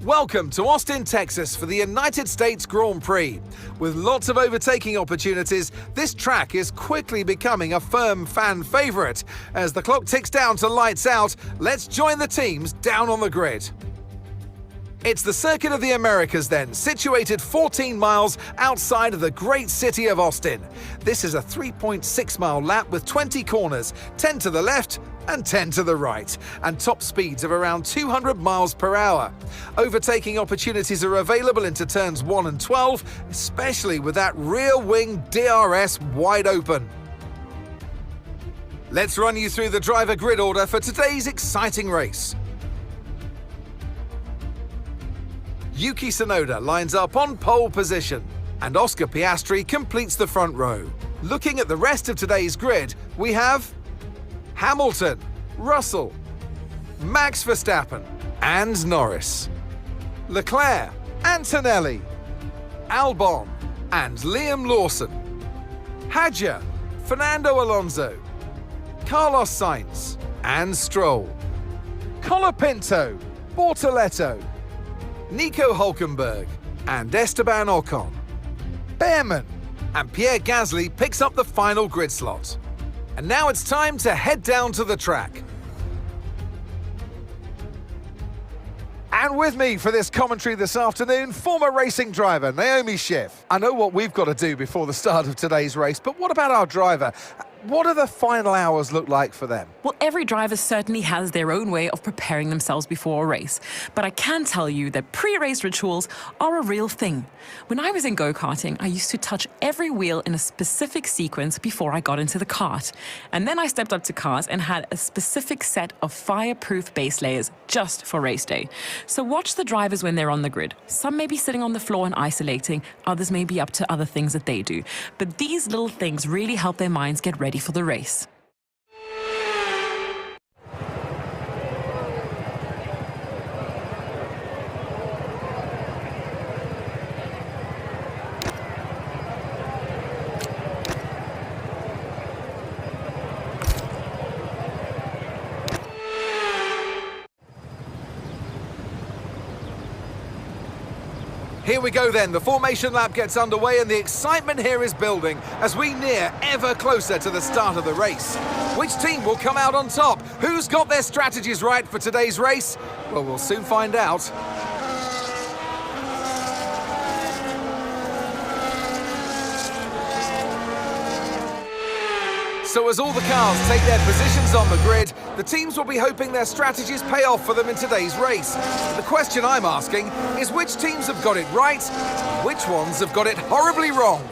Welcome to Austin, Texas for the United States Grand Prix. With lots of overtaking opportunities, this track is quickly becoming a firm fan favorite. As the clock ticks down to lights out, let's join the teams down on the grid. It's the Circuit of the Americas then, situated 14 miles outside of the great city of Austin. This is a 3.6-mile lap with 20 corners, 10 to the left and 10 to the right, and top speeds of around 200 miles per hour. Overtaking opportunities are available into turns 1 and 12, especially with that rear wing DRS wide open. Let's run you through the driver grid order for today's exciting race. Yuki Tsunoda lines up on pole position, and Oscar Piastri completes the front row. Looking at the rest of today's grid, we have Hamilton, Russell, Max Verstappen and Norris, Leclerc, Antonelli, Albon and Liam Lawson, Hadjar, Fernando Alonso, Carlos Sainz and Stroll, Colapinto, Bortoleto, Nico Hülkenberg and Esteban Ocon, Behrman, and Pierre Gasly picks up the final grid slot. And now it's time to head down to the track. And with me for this commentary this afternoon, former racing driver Naomi Schiff. I know what we've got to do before the start of today's race, but what about our driver? What do the final hours look like for them? Well, every driver certainly has their own way of preparing themselves before a race. But I can tell you that pre-race rituals are a real thing. When I was in go-karting, I used to touch every wheel in a specific sequence before I got into the kart. And then I stepped up to cars and had a specific set of fireproof base layers just for race day. So watch the drivers when they're on the grid. Some may be sitting on the floor and isolating, others may be up to other things that they do. But these little things really help their minds get ready for the race. Here we go then, the formation lap gets underway and the excitement here is building as we near ever closer to the start of the race. Which team will come out on top? Who's got their strategies right for today's race? Well, we'll soon find out. So as all the cars take their positions on the grid, the teams will be hoping their strategies pay off for them in today's race. But the question I'm asking is which teams have got it right, and which ones have got it horribly wrong?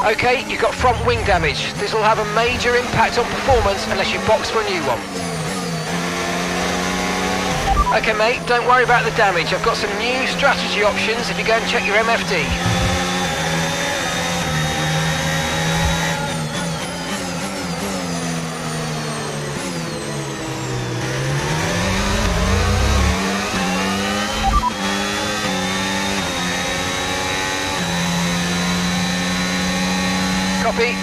Okay, you've got front wing damage. This will have a major impact on performance unless you box for a new one. Okay mate, don't worry about the damage. I've got some new strategy options if you go and check your MFD. Copy.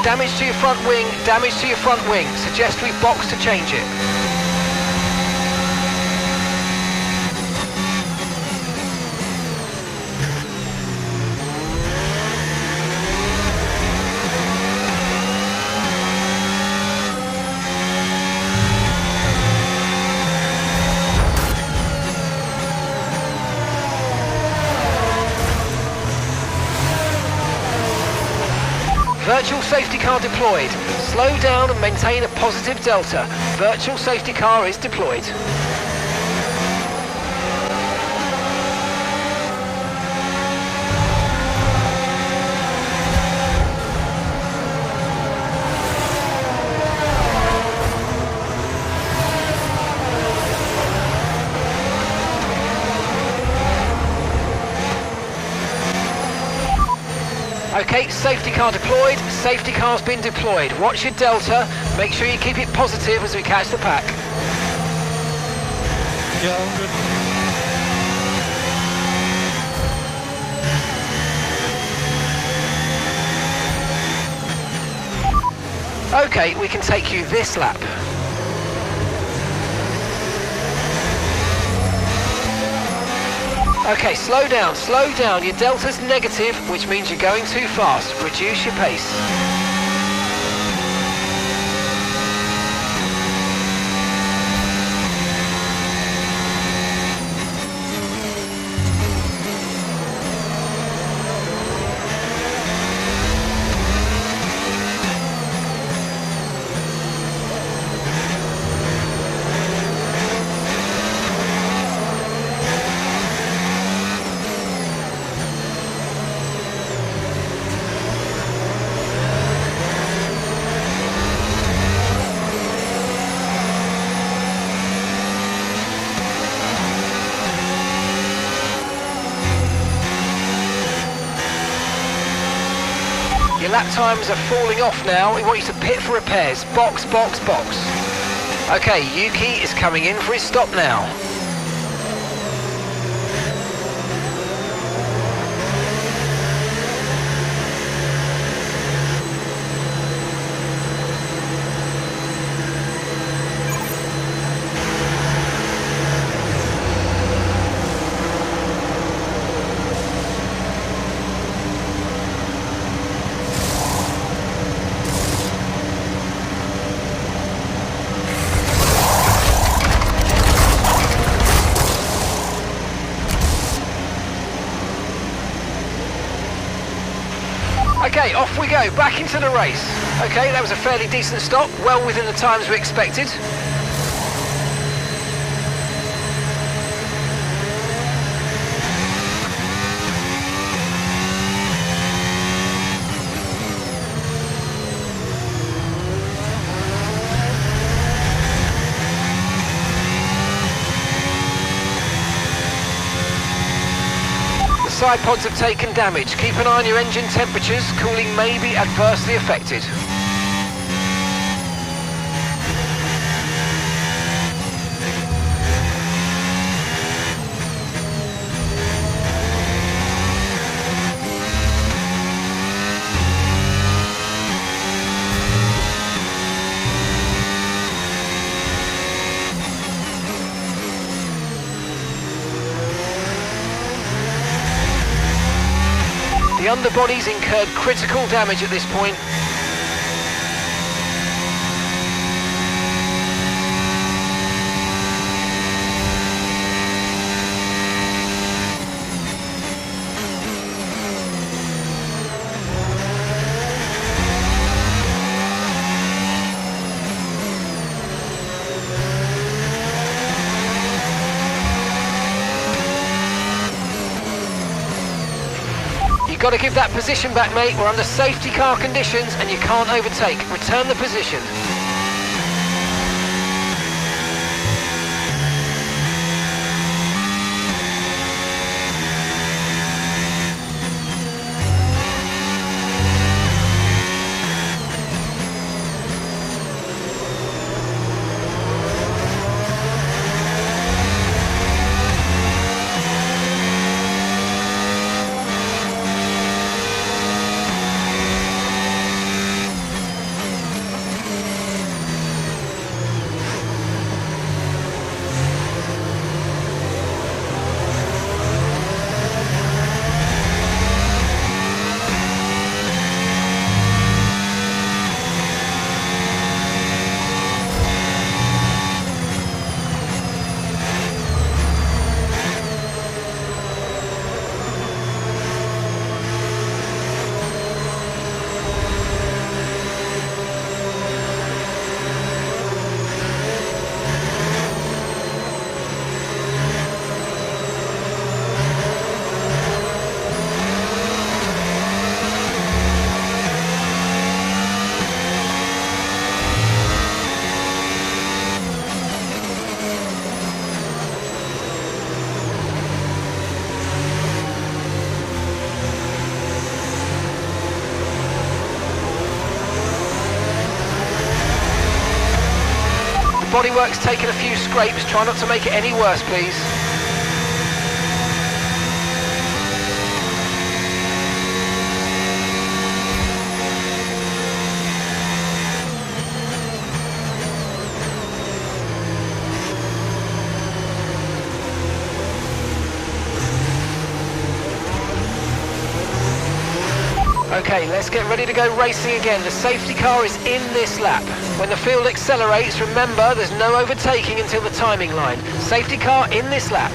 Damage to your front wing, damage to your front wing. Suggest we box to change it. Virtual safety car deployed. Slow down and maintain a positive delta. Virtual safety car is deployed. Okay, safety car deployed. Safety car's been deployed. Watch your delta. Make sure you keep it positive as we catch the pack. Yeah, I'm good. Okay, we can take you this lap. Okay, slow down, slow down. Your delta's negative, which means you're going too fast. Reduce your pace. Your lap times are falling off now. We want you to pit for repairs. Box, box, box. Okay, Yuki is coming in for his stop now. Okay, off we go, back into the race. Okay, that was a fairly decent stop, well within the times we expected. Side pods have taken damage. Keep an eye on your engine temperatures. Cooling may be adversely affected. The underbody's incurred critical damage at this point. You've got to give that position back, mate. We're under safety car conditions and you can't overtake. Return the position. bodywork's taken a few scrapes. Try not to make it any worse, please. Okay, let's get ready to go racing again. The safety car is in this lap. When the field accelerates, remember there's no overtaking until the timing line. Safety car in this lap.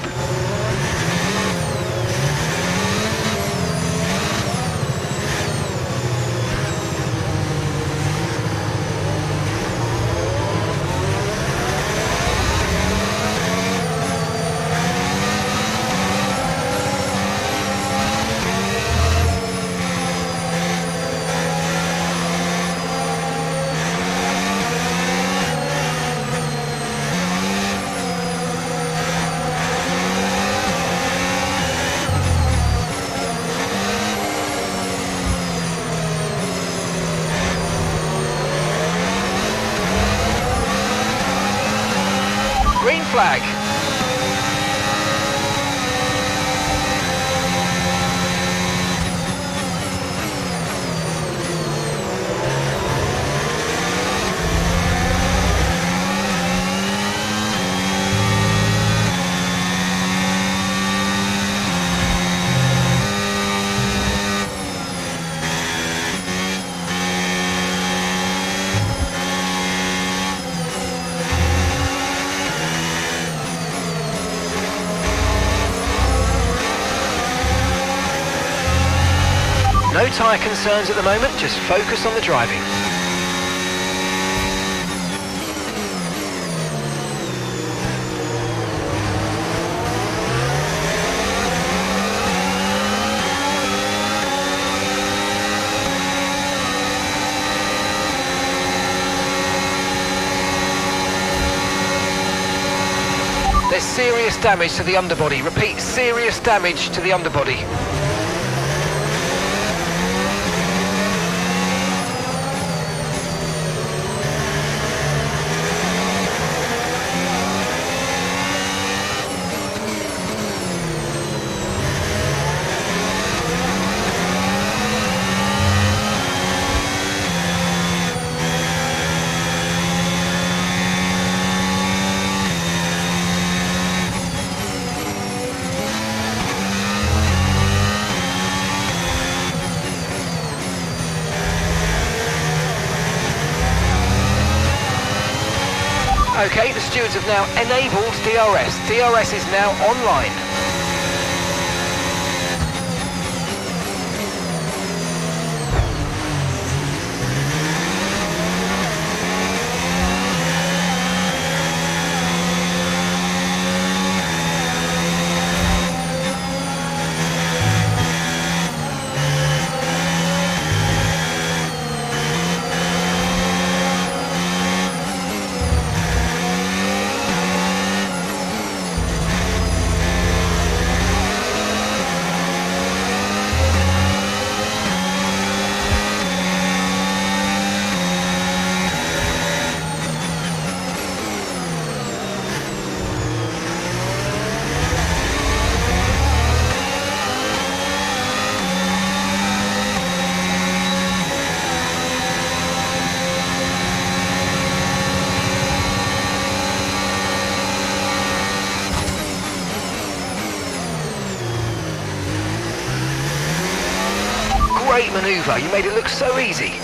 Green flag. No tyre concerns at the moment, just focus on the driving. There's serious damage to the underbody. Repeat, serious damage to the underbody. Okay, the stewards have now enabled DRS. DRS is now online. Great manoeuvre, you made it look so easy.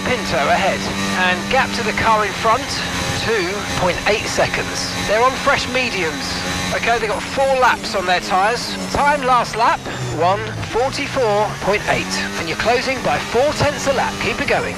Colapinto ahead. And gap to the car in front, 2.8 seconds. They're on fresh mediums. Okay, they've got 4 laps on their tyres. Time last lap, 1:44.8. And you're closing by 0.4 a lap. Keep it going.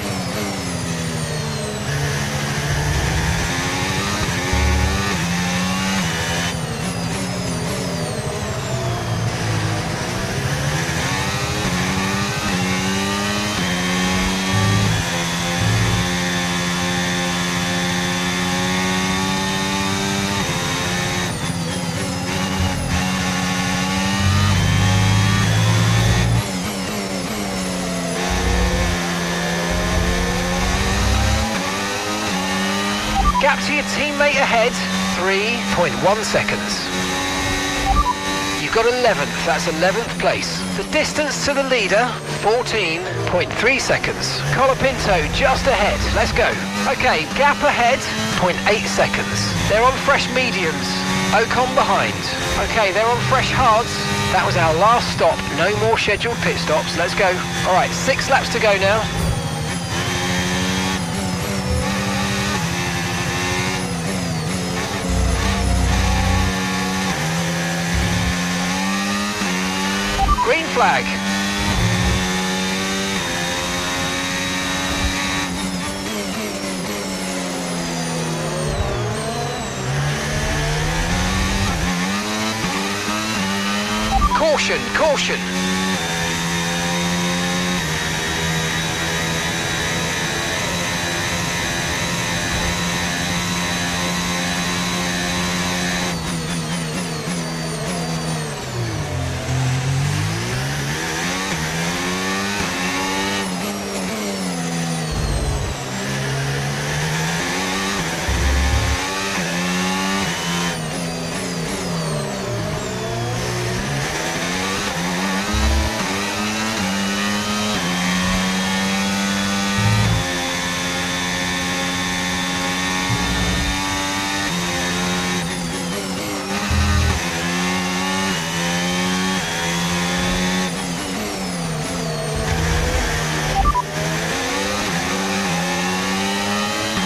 Gap to your teammate ahead, 3.1 seconds. You've got 11th, that's 11th place. The distance to the leader, 14.3 seconds. Colapinto just ahead, let's go. Okay, gap ahead, 0.8 seconds. They're on fresh mediums. Ocon behind. Okay, they're on fresh hards. That was our last stop, no more scheduled pit stops, let's go. All right, 6 laps to go now. Green flag. Caution, caution.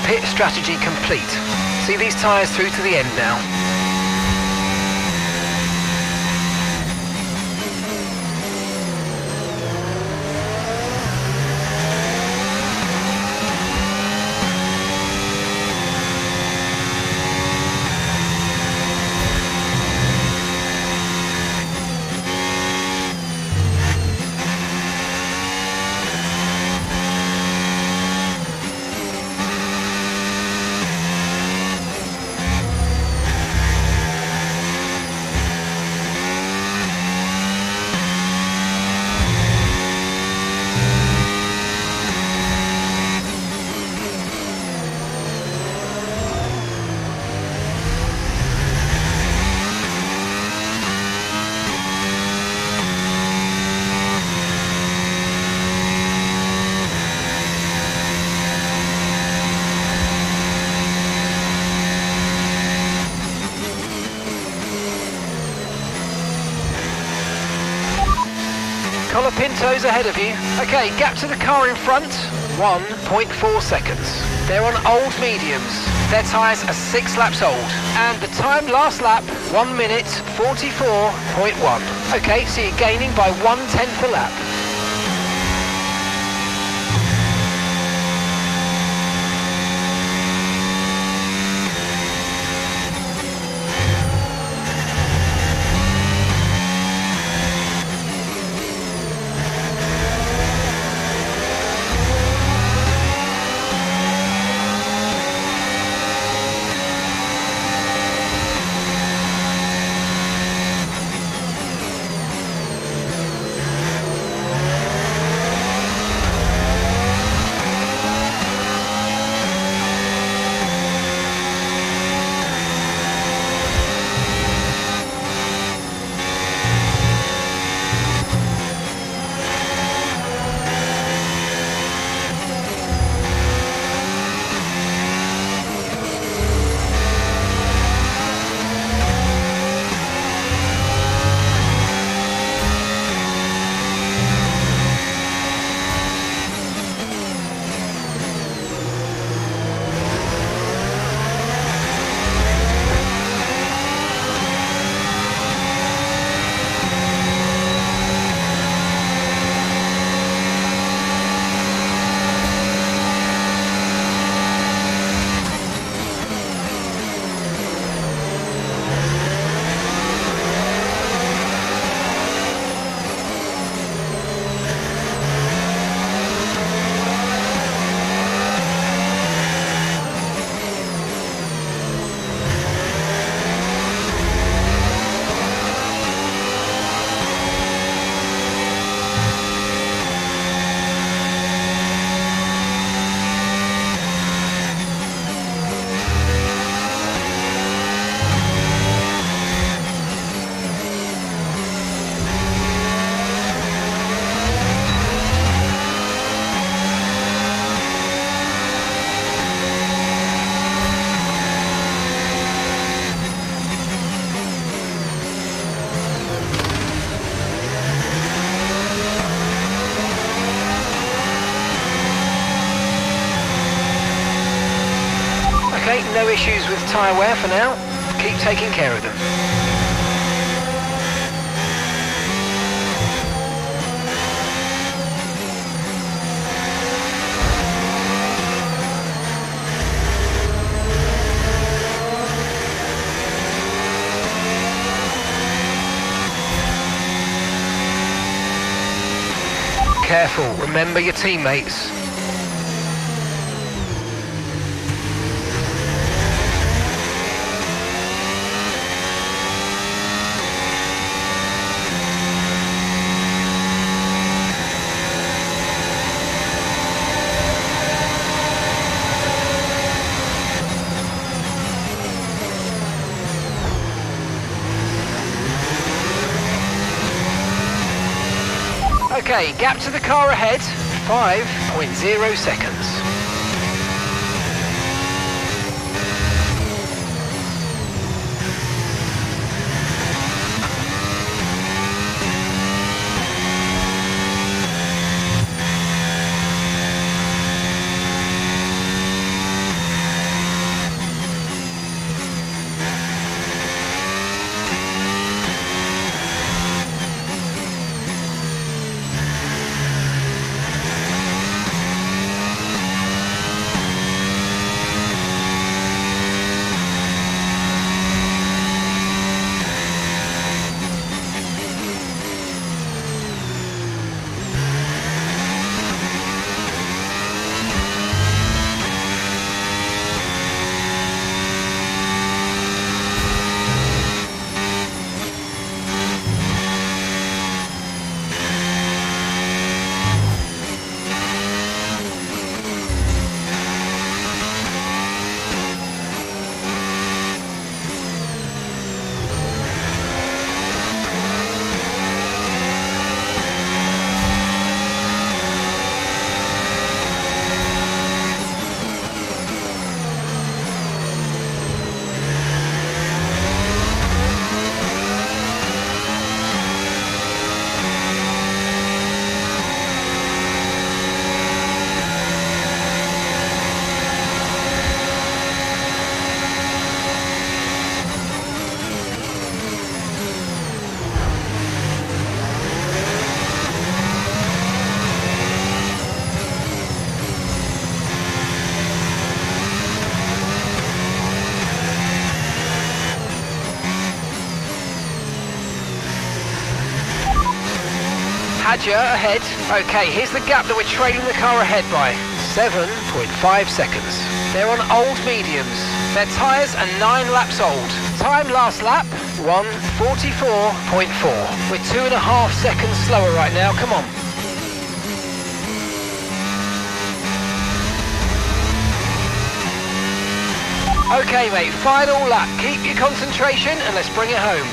Pit strategy complete. See these tyres through to the end now. Colapinto's ahead of you. Okay, gap to the car in front, 1.4 seconds. They're on old mediums. Their tyres are 6 laps old. And the time last lap, 1 minute 44.1. Okay, so you're gaining by 1/10 a lap. Okay, no issues with tyre wear for now. Keep taking care of them. Careful, remember your teammates. Okay, gap to the car ahead, 5.0 seconds. Hadja ahead. Okay, here's the gap that we're trailing the car ahead by. 7.5 seconds. They're on old mediums. Their tyres are 9 laps old. Time last lap, 1:44.4. We're 2.5 seconds slower right now, come on. Okay mate, final lap. Keep your concentration and let's bring it home.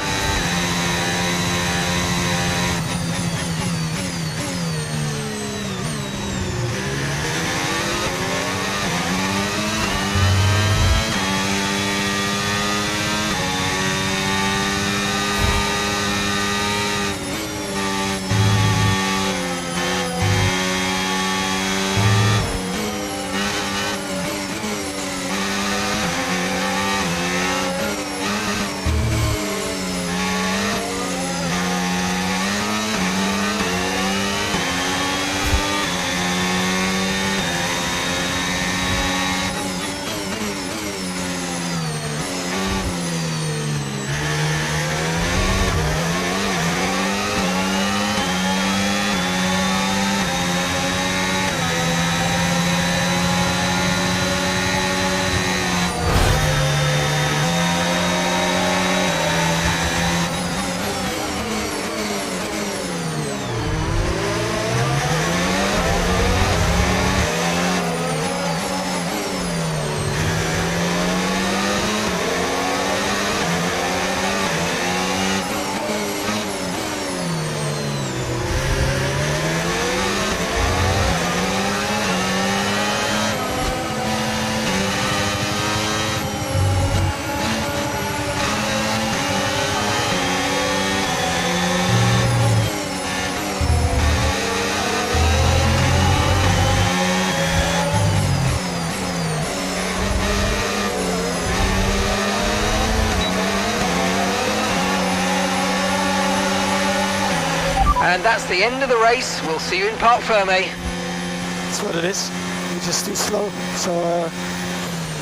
And that's the end of the race. We'll see you in Parc Ferme. That's what it is. We're just too slow, so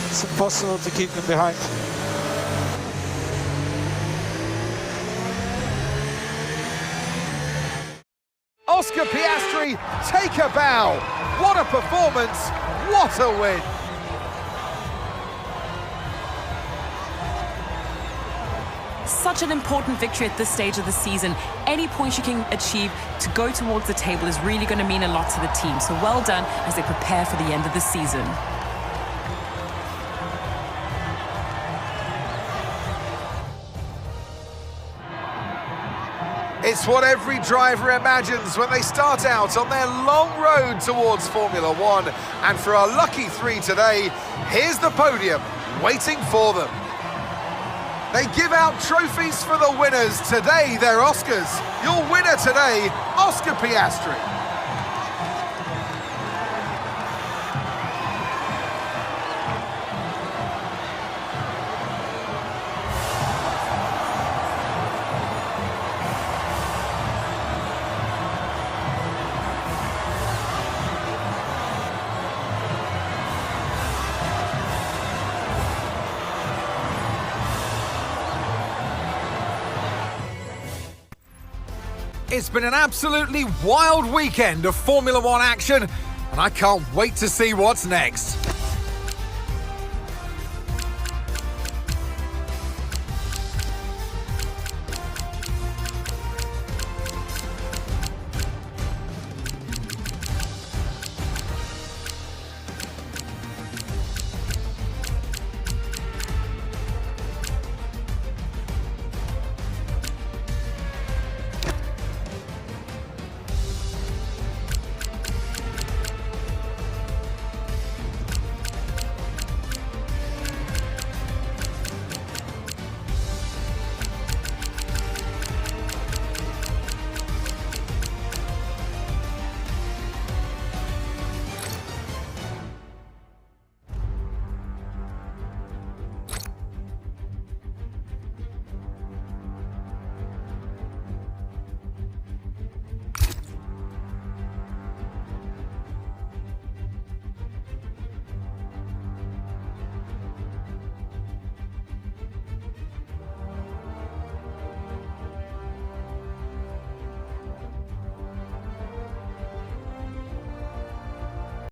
it's impossible to keep them behind. Oscar Piastri, take a bow. What a performance, what a win. Such an important victory at this stage of the season. Any points you can achieve to go towards the table is really going to mean a lot to the team. So well done as they prepare for the end of the season. It's what every driver imagines when they start out on their long road towards Formula One. And for our lucky three today, here's the podium waiting for them. They give out trophies for the winners. Today, they're Oscars. Your winner today, Oscar Piastri. It's been an absolutely wild weekend of Formula One action, and I can't wait to see what's next.